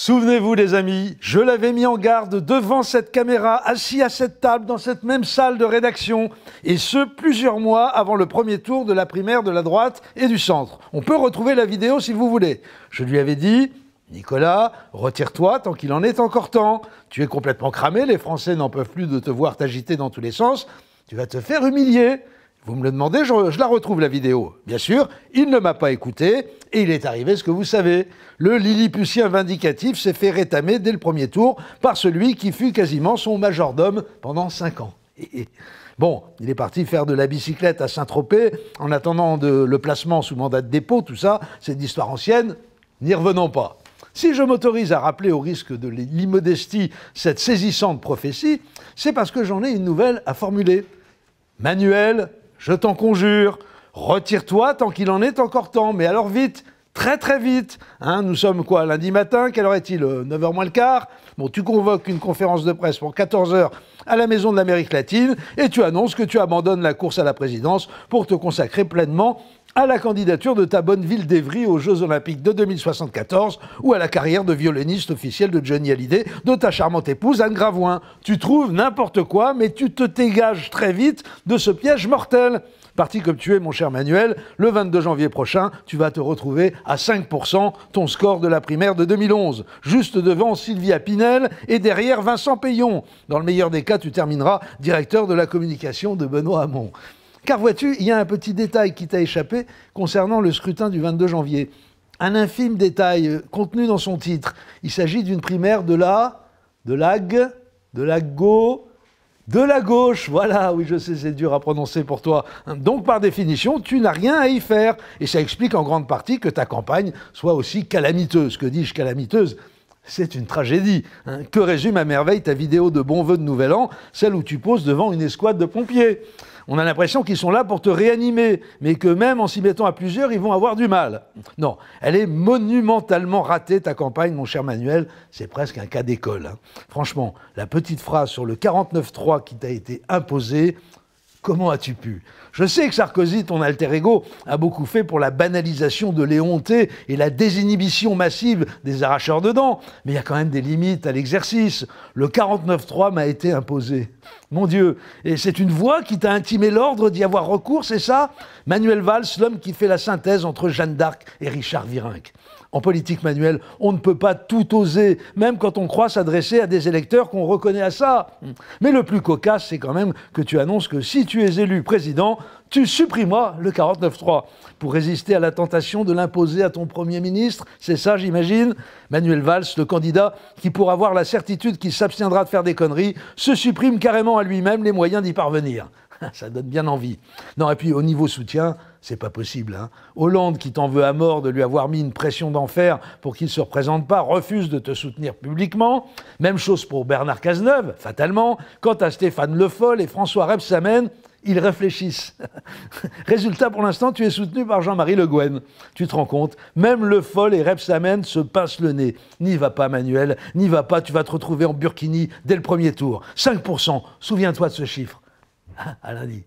Souvenez-vous les amis, je l'avais mis en garde devant cette caméra, assis à cette table, dans cette même salle de rédaction, et ce, plusieurs mois avant le premier tour de la primaire de la droite et du centre. On peut retrouver la vidéo si vous voulez. Je lui avais dit, Nicolas, retire-toi tant qu'il en est encore temps. Tu es complètement cramé, les Français n'en peuvent plus de te voir t'agiter dans tous les sens, tu vas te faire humilier. Vous me le demandez, je la retrouve la vidéo. Bien sûr, il ne m'a pas écouté et il est arrivé ce que vous savez. Le Lilliputien vindicatif s'est fait rétamer dès le premier tour par celui qui fut quasiment son majordome pendant 5 ans. Bon, il est parti faire de la bicyclette à Saint-Tropez en attendant le placement sous mandat de dépôt, tout ça, c'est de l'histoire ancienne, n'y revenons pas. Si je m'autorise à rappeler au risque de l'immodestie cette saisissante prophétie, c'est parce que j'en ai une nouvelle à formuler. Manuel, je t'en conjure, retire-toi tant qu'il en est encore temps, mais alors vite, très très vite. Hein, nous sommes quoi, lundi matin, quelle heure est-il 9h moins le quart. Bon, tu convoques une conférence de presse pour 14h à la Maison de l'Amérique latine et tu annonces que tu abandonnes la course à la présidence pour te consacrer pleinement à la candidature de ta bonne ville d'Évry aux Jeux Olympiques de 2074 ou à la carrière de violoniste officiel de Johnny Hallyday de ta charmante épouse Anne Gravoin. Tu trouves n'importe quoi, mais tu te dégages très vite de ce piège mortel. Parti comme tu es, mon cher Manuel, le 22 janvier prochain, tu vas te retrouver à 5%, ton score de la primaire de 2011, juste devant Sylvia Pinel et derrière Vincent Peillon. Dans le meilleur des cas, tu termineras directeur de la communication de Benoît Hamon. Car vois-tu, il y a un petit détail qui t'a échappé concernant le scrutin du 22 janvier. Un infime détail contenu dans son titre. Il s'agit d'une primaire de la gauche. Voilà, oui, je sais, c'est dur à prononcer pour toi. Donc, par définition, tu n'as rien à y faire. Et ça explique en grande partie que ta campagne soit aussi calamiteuse. Que dis-je, calamiteuse ? C'est une tragédie. Que résume à merveille ta vidéo de bon vœu de Nouvel An, celle où tu poses devant une escouade de pompiers. On a l'impression qu'ils sont là pour te réanimer, mais que même en s'y mettant à plusieurs, ils vont avoir du mal. Non, elle est monumentalement ratée, ta campagne, mon cher Manuel. C'est presque un cas d'école. Franchement, la petite phrase sur le 49.3 qui t'a été imposée, comment as-tu pu ? Je sais que Sarkozy, ton alter ego, a beaucoup fait pour la banalisation de l'éhonté et la désinhibition massive des arracheurs de dents, mais il y a quand même des limites à l'exercice. Le 49.3 m'a été imposé. Mon Dieu, et c'est une voix qui t'a intimé l'ordre d'y avoir recours, c'est ça ? Manuel Valls, l'homme qui fait la synthèse entre Jeanne d'Arc et Richard Virenque. En politique, Manuel, on ne peut pas tout oser, même quand on croit s'adresser à des électeurs qu'on reconnaît à ça. Mais le plus cocasse, c'est quand même que tu annonces que si tu es élu président, tu supprimeras le 49.3 pour résister à la tentation de l'imposer à ton Premier ministre. C'est ça, j'imagine. Manuel Valls, le candidat qui, pour avoir la certitude qu'il s'abstiendra de faire des conneries, se supprime carrément à lui-même les moyens d'y parvenir. Ça donne bien envie. Non, et puis au niveau soutien, c'est pas possible. Hein. Hollande, qui t'en veut à mort de lui avoir mis une pression d'enfer pour qu'il ne se représente pas, refuse de te soutenir publiquement. Même chose pour Bernard Cazeneuve, fatalement. Quant à Stéphane Le Foll et François Rebsamen, ils réfléchissent. Résultat, pour l'instant, tu es soutenu par Jean-Marie Le Guen. Tu te rends compte, même Le Foll et Rebsamen se pincent le nez. N'y va pas, Manuel, n'y va pas, tu vas te retrouver en burkini dès le premier tour. 5%, souviens-toi de ce chiffre. À lundi.